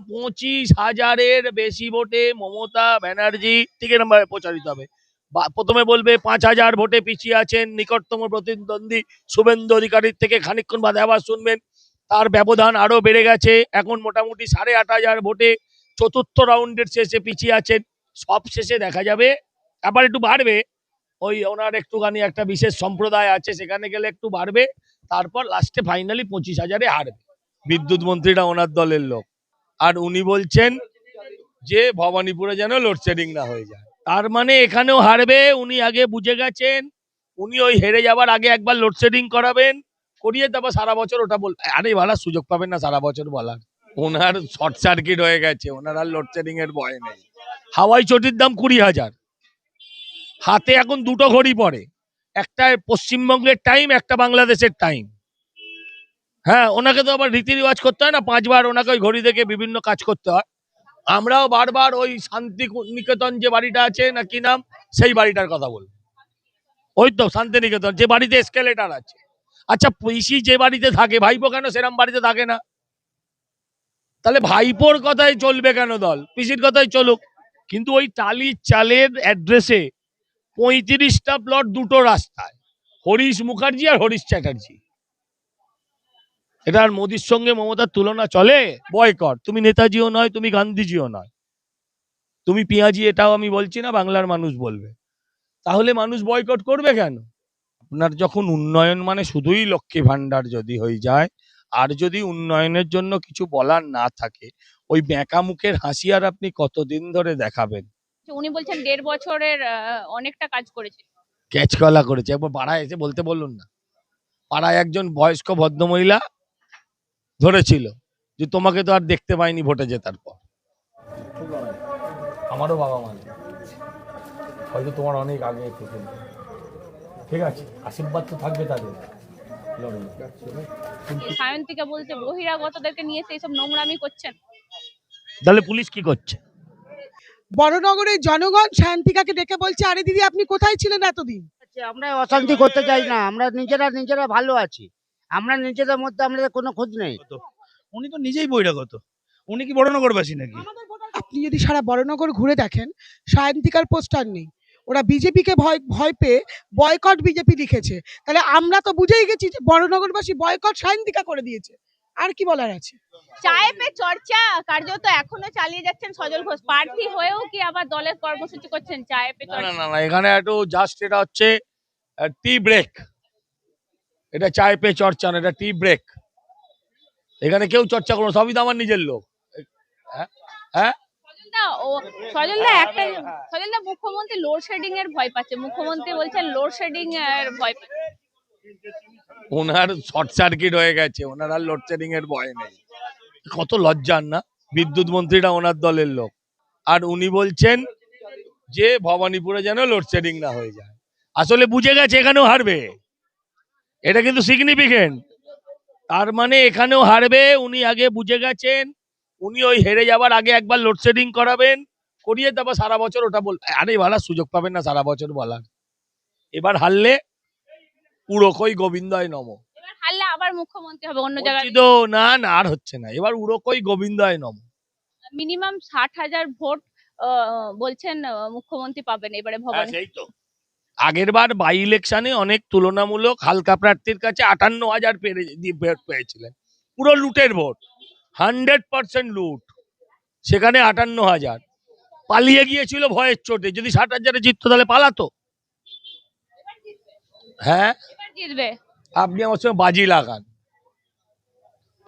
25,000-এর বেশি ভোটে Mamata Banerjee ticket number প্রচারিত হবে। প্রথমে বলবে 5,000 ভোটে পিছিয়ে আছেন নিকটতম প্রতিদ্বন্দ্বী শুভেন্দু অধিকারীর থেকে। খানিকক্ষণ বাদে আবার শুনবেন তার ব্যবধান আরো বেড়ে গেছে, এখন মোটামুটি 8,500 ভোটে চতুর্থ রাউন্ডের শেষে পিছিয়ে আছেন। সব শেষে দেখা যাবে আবার একটু বাড়বে, ওই ওনার একটুখানি একটা বিশেষ সম্প্রদায় আছে সেখানে গেলে একটু বাড়বে, তারপর লাস্টে ফাইনালি 25,000-এ হারবে। বিদ্যুৎ মন্ত্রীরা ওনার দলের লোক, আর উনি বলছেন যে ভবানীপুরে যেন লোডশেডিং না হয়ে যায়। তার মানে এখানেও হারবে, উনি আগে বুঝে গেছেন। উনি ওই হেরে যাবার আগে একবার লোডশেডিং করাবেন, করিয়ে তারপর সারা বছর ওটা বল, আরে ভাড়া সুযোগ পাবেন না সারা বছর বলার। ওনার শর্ট সার্কিট হয়ে গেছে, ওনার আর লোডশেডিং এর ভয় নেই। হাওয়াই চটির দাম 20,000, হাতে এখন দুটো ঘড়ি পড়ে, একটা পশ্চিমবঙ্গের টাইম, একটা বাংলাদেশের টাইম। হ্যাঁ, ওনাকে তো আবার রীতি রেওয়াজ করতে হয় না, 5 বার ওনাকে ওই ঘড়ি দেখে বিভিন্ন কাজ করতে হয়। আমরাও বারবার ওই শান্তি নিকেতন যে বাড়িটা আছে না কি নাম, সেই বাড়িটার কথা বলবো। ওই তো শান্তিনিকেতন, যে বাড়িতে এসকেলেটার আছে। আচ্ছা, পিসি যে বাড়িতে থাকে, ভাইপো কেন সেরাম বাড়িতে থাকে না? তাহলে ভাইপোর কথাই চলবে কেন দল? পিসির কথাই চলুক। কিন্তু ওই টালির চালের অ্যাড্রেসে 35টা প্লট দুটো রাস্তায়, হরিশ মুখার্জি আর হরিশ চ্যাটার্জি। এটা আর মোদির সঙ্গে মমতার তুলনা চলে? বয়কট। তুমি নেতাজিও নয়, তুমি গান্ধীজিও নয়, তুমি পিঁয়াজি, এটাও আমি বলছি না, বাংলার মানুষ বলবে। তাহলে মানুষ বয়কট করবে কেন? আপনার যখন উন্নয়ন মানে শুধুই লক্ষ্মী ভান্ডার যদি হয়ে যায়, আর যদি উন্নয়নের জন্য কিছু বলার না থাকে, ওই বেঁকা মুখের হাসি আর আপনি কতদিন ধরে দেখাবেন? উনি বলছেন 1.5 বছরের অনেকটা কাজ করেছে। ক্যাচকলা করেছে। একবার পাড়ায় এসে বলতে বলুন না। পাড়ায় একজন বয়স্ক ভদ্রমহিলা ধরেছিল যে তোমাকে তো আর দেখতে পাইনি ভোটে জেতার পর। আমারও বাবা মা নেই, হয়তো তোমার অনেক আগে থেকে, ঠিক আছে, আশীর্বাদ তো থাকবে তাদের। সায়ন্তিকা বলছে বহিরাগতদেরকে নিয়ে এইসব নোংরামি করছেন। তাহলে পুলিশ কি করছে? বড়নগরের জনগণ সায়ন্তিকাকে ডেকে বলছে, আরে দিদি আপনি কোথায় ছিলেন এতদিন? আমরা অশান্তি করতে চাই না, আমরা নিজেরা ভালো আছি, আমরা নিজেদের মধ্যে আমাদের কোনো খোঁজ নেই। উনি তো নিজেই বহিরাগত, উনি কি বড়নগরবাসী নাকি? আপনি যদি সারা বড়নগর ঘুরে দেখেন, সায়ন্তিকার পোস্টার নেই। ওরা বিজেপিকে ভয় পেয়ে বয়কট বিজেপি লিখেছে। তাহলে আমরা তো বুঝেই গেছি যে বড়নগরবাসী বয়কট সায়ন্তিকা করে দিয়েছে। আর কি বলার আছে? চায়ে পে চর্চা কার্যত এখনো চালিয়ে যাচ্ছেন সজল ঘোষ। প্রার্থী হয়েও কি আবার দলের কর্মসূচি করছেন চায়ে পে না চর্চা? না না, এখানে একটু জাস্ট, এটা হচ্ছে টি ব্রেক। এটা চায় পে চর্চা না, এটা টি ব্রেক। এখানে কেউ চর্চা করবো, সবই তো আমার নিজের লোক। হ্যাঁ হ্যাঁ, সজলদা মুখ্যমন্ত্রী লোডশেডিং এর ভয় পাচ্ছে। মুখ্যমন্ত্রী বলছেন লোডশেডিং এর ভয় পাচ্ছে। ওনার শর্ট সার্কিট হয়ে গেছে, ওনার আর লোডশেডিং এর ভয় নেই। কত লজ্জার না, বিদ্যুৎ মন্ত্রীরা ওনার দলের লোক, আর উনি বলছেন যে ভবানীপুরে যেন লোডশেডিং না হয়ে যায়। আসলে বুঝে গেছে এখানেও হারবে, এটা কিন্তু সিগনিফিকেন্ট। তার মানে এখানেও হারবে, উনি আগে বুঝে গেছেন। উনি ওই হেরে যাবার আগে একবার লোডশেডিং করাবেন, করিয়ে তারপর সারা বছর ওটা বল, আরে ভাড়া সুযোগ পাবেন না সারা বছর বলার। এবার হারলে উড়োকই গোবিন্দায় নম। এবার হারলে আবার মুখ্যমন্ত্রী হবে অন্য জায়গায়। তো না না, আর হচ্ছে না, এবার উড়োকই গোবিন্দায় নম। মিনিমাম 60,000 ভোট বলছেন মুখ্যমন্ত্রী পাবেন এবারে ভবানী। সেই তো, আগের বার বাই ইলেকশনে অনেক তুলনামূলক হালকা প্রার্থীর কাছে 58,000 পেয়েছিলেন। পুরো লুটের ভোট, 100% লুট। সেখানে 58,000 পালিয়ে গিয়েছিল ভয়ের চোটে। যদি 60,000-এ জিততো তাহলে পালাতো। হ্যাঁ, এবার জিতবে। আপনি আমার সঙ্গে বাজি লাগান,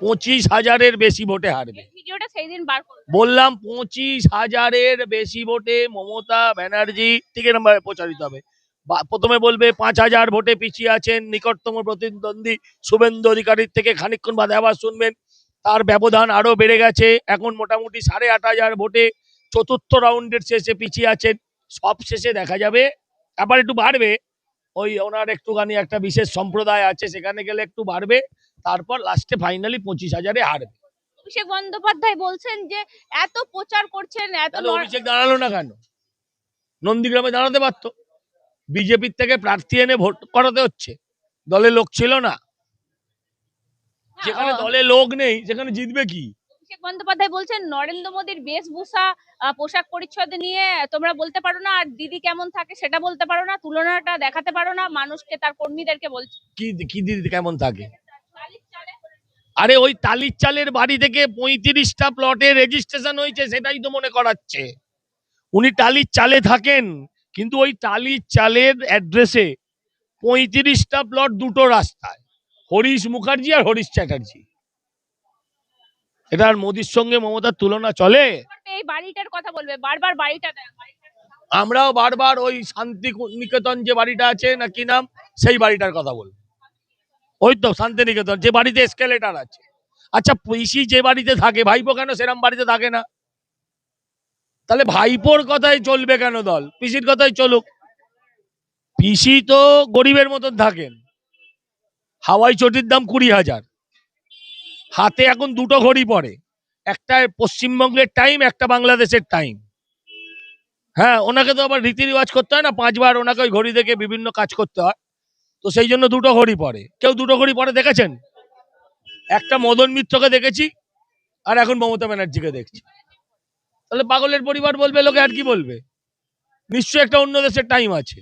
25,000-এর বেশি ভোটে হারবে। ভিডিওটা সেই দিন বার করব। বললাম 25,000-এর বেশি ভোটে মমতা ব্যানার্জি টিকিট নাম্বার প্রচারিত হবে। প্রথমে বলবে 5,000 ভোটে পিছিয়ে আছেন নিকটতম প্রতিদ্বন্দ্বী শুভেন্দু অধিকারীর থেকে। খানিকক্ষণ বাদে আবার শুনবেন তার ব্যবধান আরো বেড়ে গেছে, এখন মোটামুটি 8,500 ভোটে চতুর্থ রাউন্ডের শেষে পিছিয়ে আছেন। সব শেষে দেখা যাবে আবার একটু বাড়বে, ওই ওনার একটুখানি একটা বিশেষ সম্প্রদায় আছে সেখানে গেলে একটু বাড়বে, তারপর লাস্টে ফাইনালি 25,000-এ হারবে। অভিষেক বন্দ্যোপাধ্যায় বলছেন যে এত প্রচার করছেন, অভিষেক দাঁড়ালো না কেন? নন্দীগ্রামে দাঁড়াতে পারতো। বিজেপির থেকে প্রার্থী এনে ভোট করাতে হচ্ছে, দলে লোক ছিল না। যেখানে দলে লোক নেই সেখানে জিতবে কি? অভিষেক বন্দ্যোপাধ্যায় বলছেন নরেন্দ্র মোদীর বেশভূষা পোশাক পরিচ্ছদ নিয়ে তোমরা বলতে পারো না, আর দিদি কেমন থাকে সেটা বলতে পারো না, তুলনাটা দেখাতে পারো না, মানুষকে তার কর্মীদেরকে বলছে। কি কি দিদি কেমন থাকে? আরে ওই টালির চালের বাড়ি থেকে 35টা প্লটে রেজিস্ট্রেশন হয়েছে, সেটাই তো মনে করাচ্ছে। উনি টালির চালে থাকেন, কিন্তু ওই টালির চালের অ্যাড্রেসে 35টা প্লট দুটো রাস্তায়, হরিশ মুখার্জি আর হরিশ চ্যাটার্জি। এটা আর মোদির সঙ্গে মমতার তুলনা চলে? এই বাড়িটার কথা বলবে বারবার, বাড়িটা আমরাও বারবার ওই শান্তি নিকেতন যে বাড়িটা আছে না কি নাম, সেই বাড়িটার কথা বলবো। ওই তো শান্তিনিকেতন, যে বাড়িতে এসকেলেটার আছে। আচ্ছা, পিসি যে বাড়িতে থাকে, ভাইপো কেন সেরকম বাড়িতে থাকে না? তাহলে ভাইপোর কথাই চলবে কেন দল? পিসির কথাই চলুক। পিসি তো গরিবের মতন থাকেন, হাওয়াই চটির দাম 20,000, হাতে এখন দুটো ঘড়ি পড়ে, একটা পশ্চিমবঙ্গের টাইম, একটা বাংলাদেশের টাইম। হ্যাঁ, ওনাকে তো আবার রীতি রিওয়াজ করতে হয় না, 5 বার ওনাকে ওই ঘড়ি দেখে বিভিন্ন কাজ করতে হয়, তো সেই জন্য দুটো ঘড়ি পড়ে। কেউ দুটো ঘড়ি পরে দেখেছেন? একটা মদন মিত্রকে দেখেছি, আর এখন মমতা ব্যানার্জিকে দেখছি। তাহলে পাগলের পরিবার বলবে লোকে, আর কি বলবে? নিশ্চয়ই একটা অন্য দেশের টাইম আছে।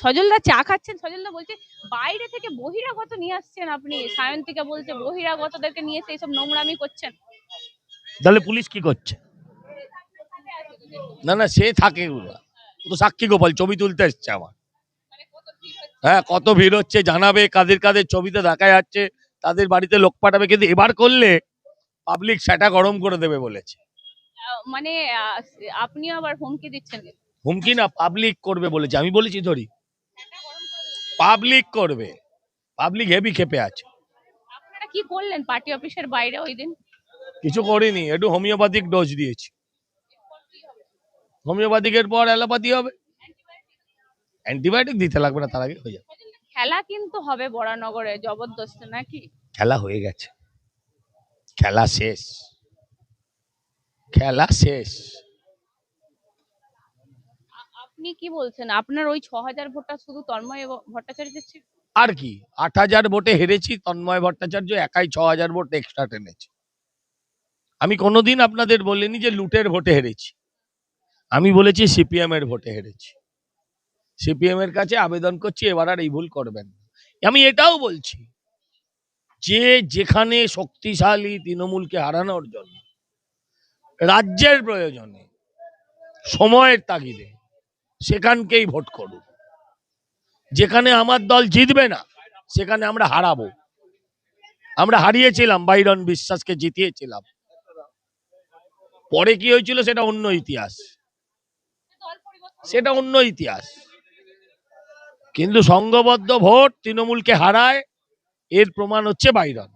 সজলদা চা খাচ্ছেন, সজলদা বলছে বাইরে থেকে বহিরাগত নিয়ে আসছেন আপনি, সায়ন্তিকা বলছে বহিরাগতদেরকে নিয়ে এসে এইসব নোংরামি করছেন। তাহলে পুলিশ কি করছে? না না, সে থাকে, ও তো সাক্ষী গোপাল, ছবি তুলতে এসছে আমার। হ্যাঁ, কত ভিড় হচ্ছে জানাবে, কাদের কাদের ছবিতে দেখা যাচ্ছে, তাদের বাড়িতে লোক পাঠাবে, কিন্তু এবার করলে পাবলিক সেটা গরম করে দেবে বলেছে। মানে আপনিও আবার হুমকি দিচ্ছেন? হুমকি না, পাবলিক করবে বলেছে। আমি বলেছি ধরি পাবলিক করবে, পাবলিক হেভি খেপে আছে। আপনারা কি করলেন পার্টি অফিসের বাইরে ওই দিন? কিছু করিনি, একটু হোমিওপ্যাথিক ডোজ দিয়েছি। হোমিওপ্যাথিকের পর অ্যালোপ্যাথি হবে, অ্যান্টিবায়োটিক দিতে লাগবে না, তার আগে হয়ে যাবে। খেলা কিন্তু হবে বরানগরে জবরদস্ত নাকি? খেলা হয়ে গেছে, খেলা শেষ, খেলা শেষ। আপনি কি বলছেন, আপনার ওই 6,000 ভোটটা শুধু তন্ময় ভট্টাচার্যের ছিল? আর কি, 8,000 ভোটে হেরেছি, তন্ময় ভট্টাচার্য একাই 6,000 ভোট এক্সট্রা টেনেছে। আমি কোনোদিন আপনাদের বলিনি যে লুটের ভোটে হেরেছি, আমি বলেছি সিপিএম এর ভোটে হেরেছি। সিপিএম এর কাছে আবেদন করছি এবার আর এই ভুল করবেন না। আমি এটাও বলছি যে যেখানে শক্তিশালী তৃণমূলকে হারানোর জন্য রাজ্যের প্রয়োজনে, সময়ের তাগিদে সেখানকেই ভোট করুন। যেখানে আমার দল জিতবে না সেখানে আমরা হারাবো। আমরা হারিয়েছিলাম, বাইরন বিশ্বাসকে জিতিয়েছিলাম, পরে কি হয়েছিল সেটা অন্য ইতিহাস, সেটা অন্য ইতিহাস। কিন্তু সংঘবদ্ধ ভোট তৃণমূলকে হারায়, এর প্রমাণ হচ্ছে বাইরন।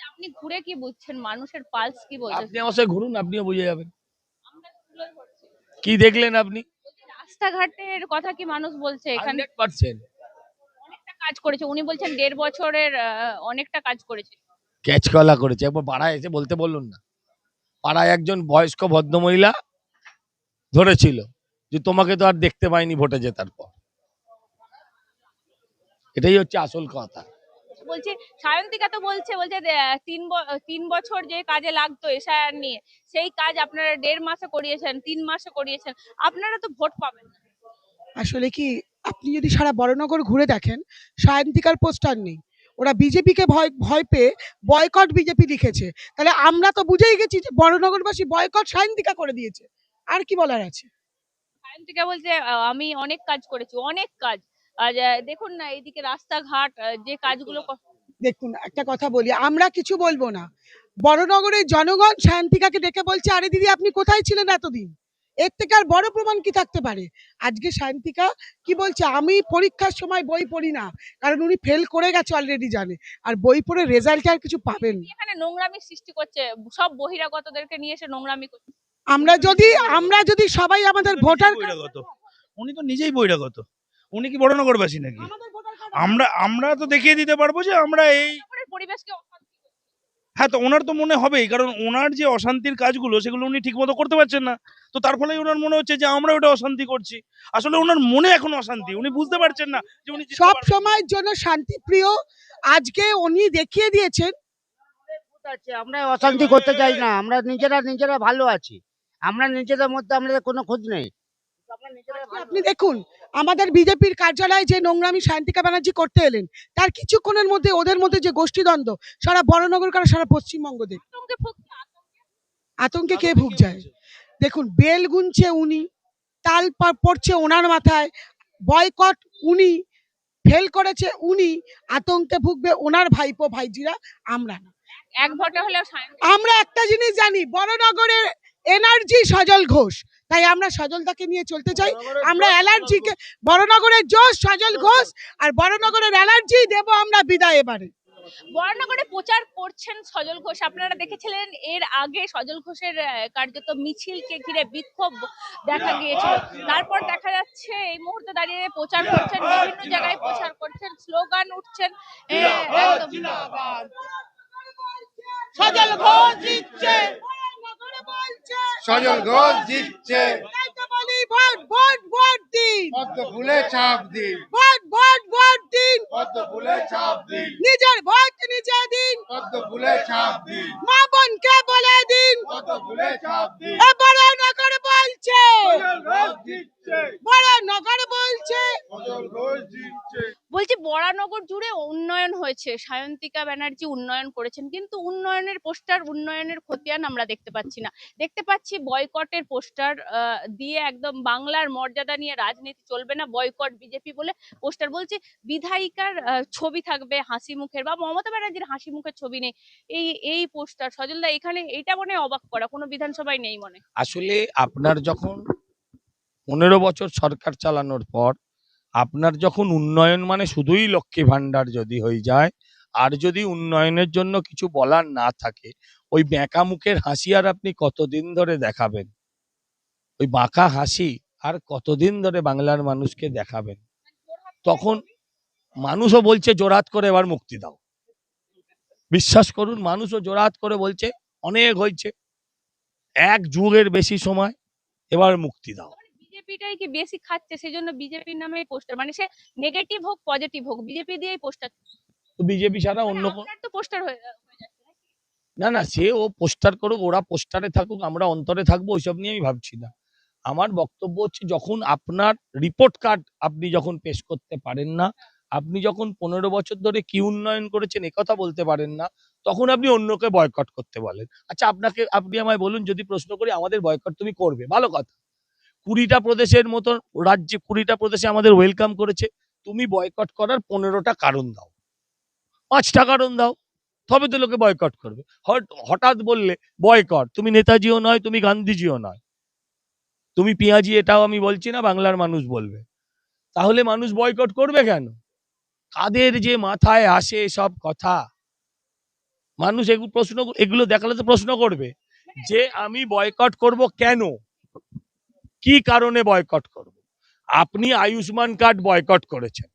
আপনি ঘুরে কি বুঝছেন, মানুষের পালস কি বলছে? আপনি আমার সাথে ঘুরুন, আপনিও বুঝে যাবেন। কি দেখলেন আপনি? রাস্তাঘাটের কথা কি মানুষ বলছে? এখানে 100% অনেকটা কাজ করেছে, উনি বলছেন 1.5 বছরের অনেকটা কাজ করেছে। ক্যাচ কলা করেছে। একবার পাড়ায় এসে বলতে বলুন না। পাড়ায় একজন বয়স্ক ভদ্রমহিলা ধরেছিল যে তোমাকে তো আর দেখতে পাইনি ভোটে জেতার পর। এটাই হচ্ছে আসল কথা। বলছে সায়ন্তিকা তো বলছে 3 বছর যে কাজে লাগতো এসআইআর নিয়ে, সেই কাজ আপনারা 1.5 মাসে করিয়েছেন, 3 মাসে করিয়েছেন, আপনারা তো ভোট পাবেন না। আসলে কি, আপনি যদি সারা বড়নগর ঘুরে দেখেন, সায়ন্তিকার পোস্টার নেই। ওরা বিজেপিকে ভয় ভয় পেয়ে বয়কট বিজেপি লিখেছে। তাহলে আমরা তো বুঝেই গেছি যে বড়নগরবাসী বয়কট সায়ন্তিকা করে দিয়েছে। আর কি বলার আছে? সায়ন্তিকা বলছে আমি অনেক কাজ করেছি, অনেক কাজ। আর দেখুন না এইদিকে রাস্তাঘাট, যে কাজগুলো দেখুন, একটা কথা বলি, আমরা কিছু বলবো না। বড়নগরের জনগণ সায়ন্তিকাকে ডেকে বলছে, আরে দিদি আপনি কোথায় ছিলেন এতদিন? এর থেকে আর বড় প্রমাণ কি থাকতে পারে? আজকে সায়ন্তিকা কি বলছে, আমি পরীক্ষার সময় বই পড়ি না, কারণ উনি ফেল করে গেছে অলরেডি জানে, আর বই পড়ে রেজাল্টে আর কিছু পাবেন না। এখানে নোংরামি সৃষ্টি করছে, সব বহিরাগতদেরকে নিয়ে এসে নোংরামি করছে। আমরা যদি সবাই আমাদের ভোটার বহিরাগত, উনি তো নিজেই বহিরাগত। উনি কি বড়নগরবাসী নাকি? আমরা তো দেখিয়ে দিতে পারবো যে আমরা এই, পরিবেশকে হ্যাঁ, তো ওনার তো মনে হবেই, কারণ ওনার যে অশান্তির কাজগুলো সেগুলো উনি ঠিক মতো করতে পারছেন না, তো তার ফলে ওনার মনে হচ্ছে যে আমরা ওটা অশান্তি করছি। আসলে ওনার মনে এখন অশান্তি, উনি বুঝতে পারছেন না যে উনি সব সময়ের জন্য শান্তিপ্রিয়। আজকে উনি দেখিয়ে দিয়েছেন আছে, আমরা অশান্তি করতে চাই না, আমরা নিজেরা নিজেরা ভালো আছি, আমরা নিজেদের মধ্যে আমাদের কোনো খোঁজ নেই। আমরা নিজেরাই ভালো আপনি দেখুন আমাদের বিজেপির কার্যালয়ে যে নোংরামি সায়ন্তিকা ব্যানার্জি করতে এলেন তার কিছুক্ষণের মধ্যে ওদের মধ্যে যে গোষ্ঠীদ্বন্দ্ব সারা বড়নগর কারা সারা পশ্চিমবঙ্গ দেখ আতঙ্কে ভুগছে, আতঙ্কে কে ভুগ যায়। দেখুন বেল গুনছে উনি, তাল পড়ছে ওনার মাথায়, বয়কট উনি, ফেল করেছে উনি, আতঙ্কে ভুগবে ওনার ভাইপো ভাইজিরা, আমরা না। এক ভোটে হলেও সায়ন্তিকা আমরা একটা জিনিস জানি বড়নগরের এনার্জি সজল ঘোষ, তাই আমরা সজলদাকে নিয়ে চলতে চাই। আমরা অ্যালার্জিকে বড়নগরের জোশ সজল ঘোষ আর বড়নগরের অ্যালার্জি দেব আমরা বিদায় এবারে। বরানগরে প্রচার করছেন সজল ঘোষ। আপনারা দেখেছিলেন এর আগে সজল ঘোষের কার্যত মিছিলকে ঘিরে বিক্ষোভ দেখা গিয়েছিল। তারপর দেখা যাচ্ছে এই মুহূর্তে দাঁড়িয়ে প্রচার করছেন, বিভিন্ন জায়গায় প্রচার করছেন, স্লোগান উঠছেন। সজল ঘোষ জিতছে, সজল ঘোষ জিতছে, তাই তো বলি ভোট ভোট ভোট দিন, পদ্ম ফুলে ছাপ দিন, ভোট ভোট ভোট দিন, পদ্ম ফুলে ছাপ দিন, নিজের ভোট নিজে দিন, পদ্ম ফুলে ছাপ দিন, মা বোনকে বলে দিন, পদ্ম ফুলে ছাপ দিন। এ বড়নগর বলছে, সজল ঘোষ জিতছে, বড়নগর বলছে। সজল ঘোষ জিতছে। বলছি বরানগর জুড়ে উন্নয়ন হয়েছে, সায়ন্তিকা ব্যানার্জি উন্নয়ন করেছেন, কিন্তু উন্নয়নের পোস্টার, উন্নয়নের খতিয়ান আমরা দেখতে পাচ্ছি না। দেখতে পাচ্ছি বয়কটের পোস্টার দিয়ে একদম বাংলার মর্যাদা নিয়ে রাজনীতি চলবে না, বয়কট বিজেপি বলে পোস্টার। বলছি বিধায়িকার ছবি থাকবে হাসি মুখের, বা মমতা ব্যানার্জির হাসি মুখের ছবি নেই, এই পোস্টার। সজলদা এখানে এটা মনে হয় অবাক করা, কোনো বিধানসভায় নেই মনে। আসলে আপনার যখন 15 বছর সরকার চালানোর পর আপনার যখন উন্নয়ন মানে শুধুই লক্ষ্মী ভান্ডার যদি হয়ে যায়, আর যদি উন্নয়নের জন্য কিছু বলার না থাকে, ওই বেঁকা মুখের হাসি আর আপনি কতদিন ধরে দেখাবেন? ওই বাঁকা হাসি আর কতদিন ধরে বাংলার মানুষকে দেখাবেন? তখন মানুষও বলছে জোরাত করে এবার মুক্তি দাও। বিশ্বাস করুন, মানুষও জোরাত করে বলছে অনেক হয়েছে, 1 যুগের বেশি সময়, এবার মুক্তি দাও। বিজেপিটাই কি বেশি খাচ্ছে, সেই জন্য বিজেপির নামে পোস্টার, মানে সে নেগেটিভ হোক পজিটিভ হোক বিজেপি দিয়েই পোস্টার। তো বিজেপি ছাড়া অন্য আপনার তো পোস্টার হয়ে যাচ্ছে। না না, সে ও পোস্টার করুক, ওরা পোস্টারে থাকুক, আমরা অন্তরে থাকবো, ওইসব নিয়ে আমি ভাবছি না। আমার বক্তব্য হচ্ছে যখন আপনার রিপোর্ট কার্ড আপনি যখন পেশ করতে পারেন না, আপনি যখন 15 বছর ধরে কি উন্নয়ন করেছেন একথা বলতে পারেন না, তখন আপনি অন্যকে বয়কট করতে বলেন। আচ্ছা আপনি আমায় বলুন, যদি প্রশ্ন করি আমাদের বয়কট তুমি করবে, ভালো কথা। 20টা প্রদেশের মতো রাজ্যে 20টা প্রদেশে আমাদের ওয়েলকাম করেছে, তুমি বয়কট করার 15টা কারণ দাও, 5টা কারণ দাও, তবে তো লোকে বয়কট করবে। হঠাৎ বললে বয়কট, তুমি নেতাজিও নয়, তুমি গান্ধীজিও নয়, তুমি পিয়াজি, এটাও আমি বলছি না, বাংলার মানুষ বলবে। তাহলে মানুষ বয়কট করবে কেন? কাদের যে মাথায় আসে সব কথা, মানুষ এগুলো দেখালে তো প্রশ্ন করবে যে আমি বয়কট করব কেন, কি কারণে বয়কট করব। আপনি আয়ুষ্মান কার্ড বয়কট করেছেন,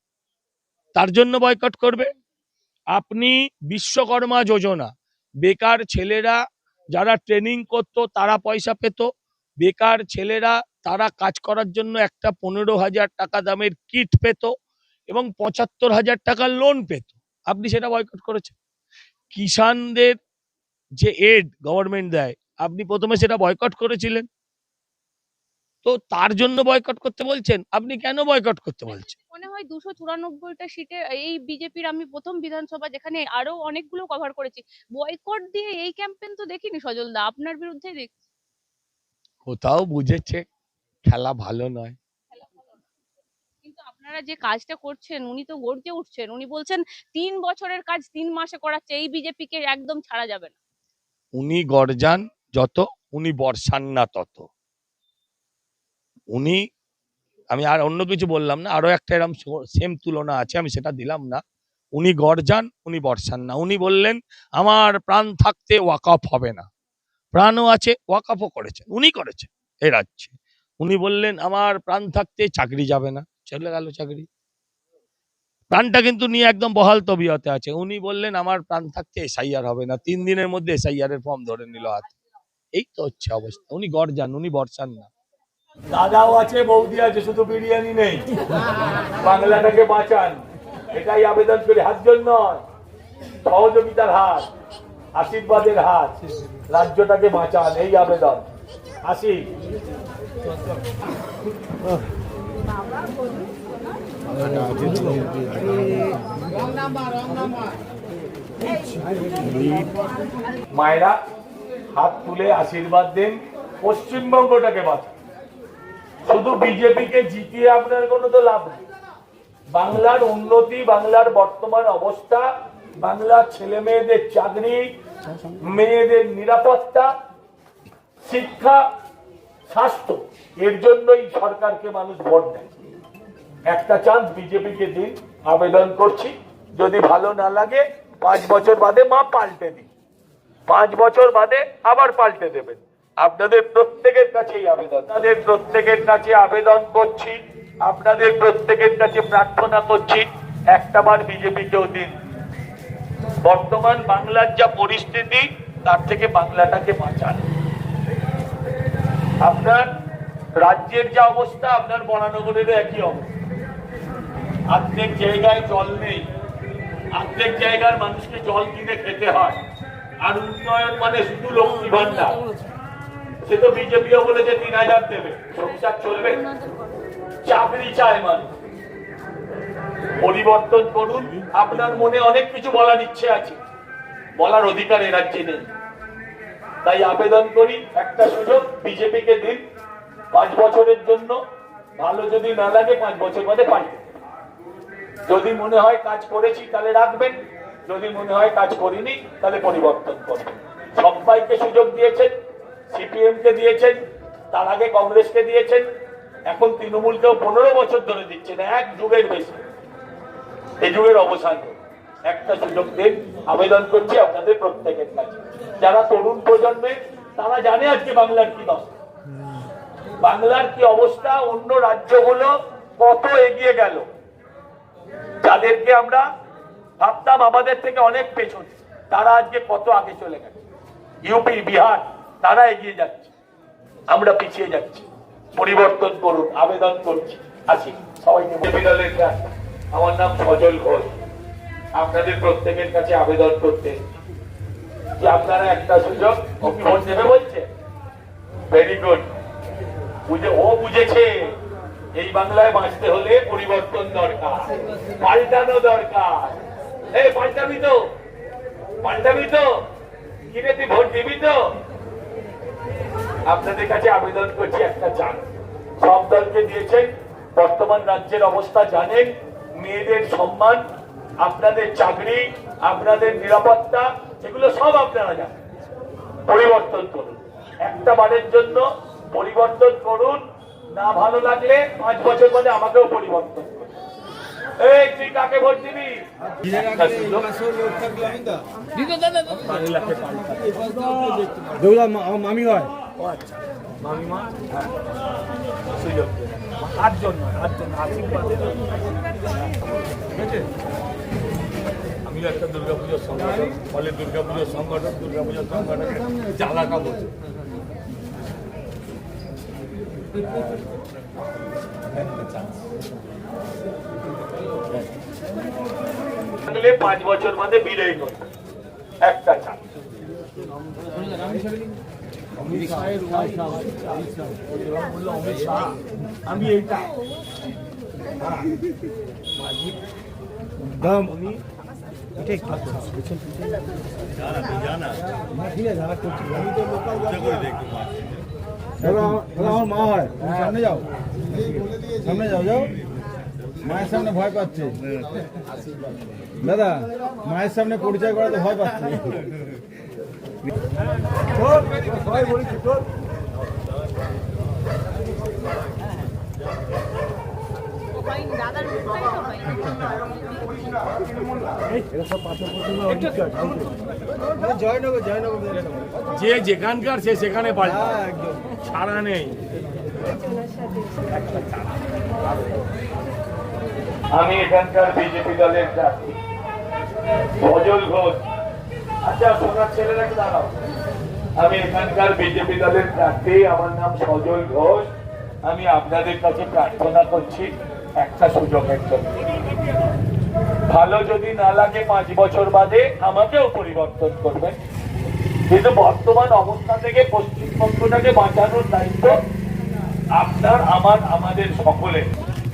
তার জন্য বয়কট করবে। আপনি বিশ্বকর্মা যোজনা, বেকার ছেলেরা যারা ট্রেনিং করতো তারা পয়সা পেত, বেকার ছেলেরা তারা কাজ করার জন্য একটা 15,000 টাকা দামের কিট পেত এবং 75,000 টাকার লোন পেত, আপনি সেটা বয়কট করেছেন। কিষানদের যে এড গভর্নমেন্ট দেয়, আপনি প্রথমে সেটা বয়কট করেছিলেন, তো তার জন্য বয়কট করতে বলছেন। আপনি কেন বয়কট করতে বলছেন? মনে হয় 294টা সিটে এই বিজেপির আমি প্রথম বিধানসভা, যেখানে আরো অনেকগুলো কভার করেছি, বয়কট দিয়ে এই ক্যাম্পেইন তো দেখিনি সজলদা, আপনার বিরুদ্ধে দেখছি। কোথাও বুঝেছে খেলা ভালো নয়। কিন্তু আপনারা যে কাজটা করছেন, উনি তো গর্জে উঠছেন, উনি বলছেন 3 বছরের কাজ 3 মাসে করাচ্ছে, এই বিজেপিকে একদম ছাড়া যাবে না। উনি গর্জান যত, উনি বর্ষান না তত। আমি আর অন্য কিছু বললাম না, আরো একটা এরকম সেম তুলনা আছে, আমি সেটা দিলাম না। উনি গর্জান, উনি বর্ষান না। উনি বললেন আমার প্রাণ থাকতে ওয়াকফ হবে না, প্রাণও আছে, ওয়াকফও করেছেন, উনি করেছেন এই রাজ্যে। উনি বললেন আমার প্রাণ থাকতে চাকরি যাবে না, চলে গেল চাকরি, প্রাণটা কিন্তু নিয়ে একদম বহাল তবিয়তে আছে। উনি বললেন আমার প্রাণ থাকতে এসআইআর হবে না, 3 দিনের মধ্যে এসআইআর এর ফর্ম ধরে নিল হাতে। এই তো হচ্ছে অবস্থা। উনি গর্জান, উনি বর্ষান না। দাদাও আছে, বৌদি আছে, শুধু বিরিয়ানি নেই। বাংলাটাকে বাঁচান, এটাই আবেদন করি, হাতজন নয়, সহযোগিতার হাত। আশীর্বাদের হাত, রাজ্যটাকে বাঁচান, এই আবেদন। আসি। মায়েরা হাত তুলে আশীর্বাদ দেন, পশ্চিমবঙ্গটাকে বাঁচান। শুধু বিজেপিকে জিতিয়ে আপনার কোনো তো লাভ নেই। বাংলার উন্নতি, বাংলার বর্তমান অবস্থা, বাংলার ছেলে মেয়েদের চাকরি, মেয়েদের নিরাপত্তা, শিক্ষা, স্বাস্থ্য, এর জন্যই সরকারকে মানুষ ভোট দেয়। একটা চান্স বিজেপিকে দিন, আবেদন করছি। যদি ভালো না লাগে 5 বছর বাদে মা পাল্টে দিন, 5 বছর বাদে আবার পাল্টে দেবেন। আপনাদের প্রত্যেকের কাছেই আবেদন, আপনাদের প্রত্যেকের কাছে আবেদন করছি, আপনাদের প্রত্যেকের কাছে প্রার্থনা করছি, একটাবার বিজেপিকেও দিন। বর্তমান বাংলার যা পরিস্থিতি, তার থেকে বাংলাটাকে বাঁচান। আপনার রাজ্যের যা অবস্থা, আপনার বরানগরেরও একই অবস্থা। অর্ধেক জায়গায় জল নেই, অর্ধেক জায়গার মানুষকে জল কিনে খেতে হয়। আর উন্নয়ন মানে শুধু লক্ষ্মী ভান্ডার, সে তো বিজেপিও বলেছে 3000 দেবে, সংসার চলবে। চাকরি চায় মানুষ, পরিবর্তন করুন। আপনার মনে অনেক কিছু বলার ইচ্ছে আছে, বলার অধিকার এ রাজ্যে নেই। তাই আবেদন করি, একটা সুযোগ বিজেপিকে দিন 5 বছরের জন্য। ভালো যদি না লাগে 5 বছর বাদে পাল্টে। যদি মনে হয় কাজ করেছি তাহলে রাখবেন, যদি মনে হয় কাজ করিনি তাহলে পরিবর্তন করবেন। সবাইকে সুযোগ দিয়েছেন, সিপিএম কে দিয়েছেন, তার আগে কংগ্রেসকে দিয়েছেন, এখন তৃণমূলকেও 15 বছর ধরে দিচ্ছেন, 1 যুগের বেশি। এই যুগের অবসান একটা সুযোগ দিন, আবেদন করছি আপনাদের প্রত্যেকের কাছে। যারা তরুণ প্রজন্মে, তারা জানে আজকে বাংলার কি অবস্থা, বাংলার কি অবস্থা, অন্য রাজ্যগুলো কত এগিয়ে গেল। যাদেরকে আমরা ভাবতাম আমাদের থেকে অনেক পেছনে, তারা আজকে কত আগে চলে গেছে। ইউপি, বিহার, তারা এগিয়ে যাচ্ছে, আমরা পিছিয়ে যাচ্ছি। পরিবর্তন করুন, আবেদন করছি। আসি সবাইকে। আমার নাম সজল ঘোষ। আপনাদের প্রত্যেকের কাছে আবেদন করতে যে আপনারা একটা সুযোগ, ভোট দেবে বলছে, ভেরি গুড। ও বুঝেছে এই বাংলায় বাঁচতে হলে পরিবর্তন দরকার, পাল্টানো দরকার। এই পাল্টাবি তো, পাল্টাবি তো, কিনে তুই ভোট দিবি তো। আপনাদের কাছে আবেদন করছি, একটা চান। সব দলকে দিয়েছেন, বর্তমান রাজ্যের অবস্থা জানেন, মেয়েদের সম্মান, আপনাদের চাকরি, আপনাদের নিরাপত্তা, এগুলো সব আপনারা জানেন। পরিবর্তন করুন, একটা বারের জন্য পরিবর্তন করুন। না ভালো লাগলে 5 বছর পরে আমাকেও পরিবর্তন করুন। এই তুই কাকে ভোট দিবি? মামি হয়, ও আচ্ছা, মামিমা, সুযোগ দেন। 8 জন নয়, 8 জন আশীর্বাদ দেন। ঠিক আছে? আমিও একটা দুর্গাপুজোর সংগঠন, ফলে দুর্গাপুজোর সংগঠন, দুর্গাপুজোর সংগঠনের জ্বালাটা বলছে। 5 বছর বাদে বিদায় করবে, একটা চান। আমি এইটা আমার মা হয়, তুমি সামনে যাও, সামনে যাও, যাও। মায়ের সামনে ভয় পাচ্ছে দাদা, মায়ের সামনে পরিচয় করাতে ভয় পাচ্ছে। জয়নগর, জয়নগর, যে যেখানকার সে সেখানে পাল্টা, ছাড়া নেই। আমি এখানকার বিজেপি দলের প্রার্থী সজল ঘোষ। আচ্ছা সোনার ছেলেরা কি দাঁড়াও, আমি এখানকার বিজেপি দলের প্রার্থী, আমার নাম সজল ঘোষ। আমি আপনাদের কাছে প্রার্থনা করছি একটা সুযোগের জন্য। ভালো যদি না লাগে 5 বছর বাদে আমাকেও পরিবর্তন করবেন। কিন্তু বর্তমান অবস্থা থেকে পশ্চিমবঙ্গটাকে বাঁচানোর দায়িত্ব আপনার, আমার, আমাদের সকলের।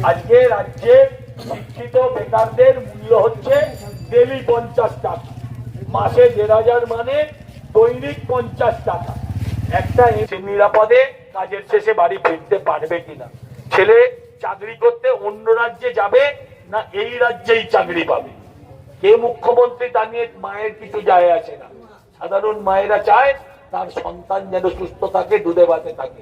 আজকে রাজ্যে শিক্ষিত বেকারদের মূল্য হচ্ছে ডেলি 50 টাকা, মাসে 1500 মানে দৈনিক 50 টাকা। একটা নিরাপদে কাজের শেষে বাড়ি ফিরতে পারবে কিনা, ছেলে চাকরি করতে অন্য রাজ্যে যাবে না এই রাজ্যেই চাকরি পাবে, কে মুখ্যমন্ত্রী তা নিয়ে মায়ের কিছু যায় আসে না। সাধারণ মায়েরা চায় তার সন্তান যেন সুস্থ থাকে, দুধে ভাতে থাকে।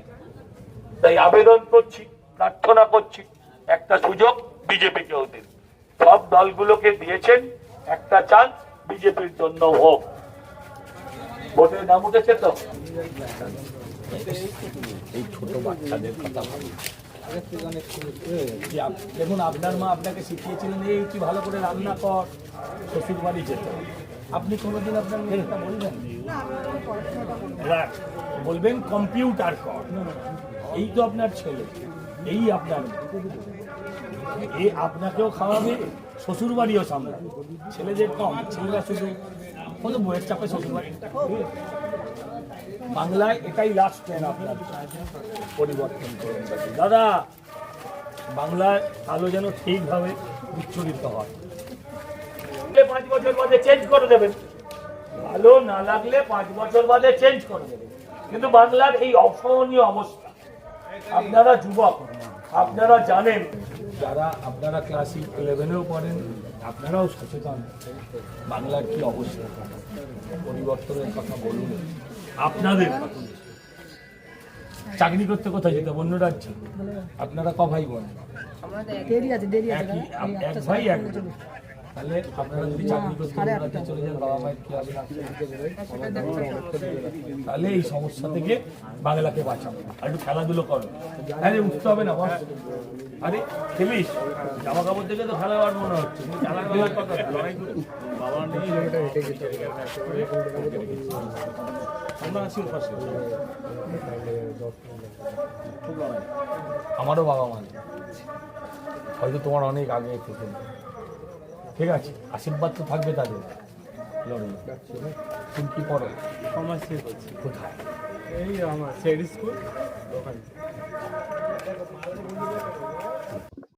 তাই আবেদন করছি, প্রার্থনা করছি, একটা সুযোগ বিজেপিকেও দিন। সব দলগুলোকে দিয়েছেন, একটা চান্স বিজেপির জন্য হোক। ভোটের নাম উঠেছে তো, এই ছোট বাচ্চাদের কথা ভাবি। দেখুন, আপনার মা আপনাকে শিখিয়েছিলেন এই তুই ভালো করে রান্না কর, শ্বশুর বাড়ি যেত। আপনি কোনোদিন আপনার মেয়েটা বলবেন বলবেন কম্পিউটার কর, এই তো আপনার ছেলে, এই আপনার এই আপনাকেও খাওয়াবে, শ্বশুর বাড়িও সামলাবে। ছেলেদের কম, ছেলেরা শুধু কত বইয়ের চাপে শ্বশুর বাড়ি। বাংলায় এটাই লাস্ট ট্রেন, আপনার পরিবর্তন করুন দাদা। বাংলায় আলো যেন ঠিকভাবে উচ্চারিত হয়। 5 বছর বাদে চেঞ্জ করে দেবেন, ভালো না লাগলে 5 বছর বাদে চেঞ্জ করে দেবেন। কিন্তু বাংলার এই অসহনীয় অবস্থা, আপনারা যুবক, আপনারা জানেন, যারা আপনারা ক্লাস 11-এও পড়েন, আপনারাও সচেতন বাংলার কি অবস্থা, পরিবর্তনের কথা বলুন। আপনাদের চাকরি করতে কোথায় যেতে, অন্য রাজ্যে? আপনারা ক ভাই বোন? এক ভাই এক বোন। তাহলে আপনারা যদি চাকরি করতে অন্য রাজ্যে চলে যান, বাবা মায়ের কি হবে? তাহলে এই সমস্যা থেকে বাংলাকে বাঁচাবো। আর একটু খেলাধুলো করো। আরে উঠতে হবে না বস, আরে খেলিস, জামা কাপড় দেখে তো খেলাবার মনে হচ্ছে, খেলার কথা লড়াই করে বাবা নিয়ে হেঁটে যেতে আমারও বাবা মা নেই, হয়তো তোমার অনেক আগে থেকে। ঠিক আছে, আশীর্বাদ তো থাকবে তাদের। লড়াই তুমি কি পড়ো? কমার্সে করছি। কোথায়? এই আমার সেড স্কুল ওখানে।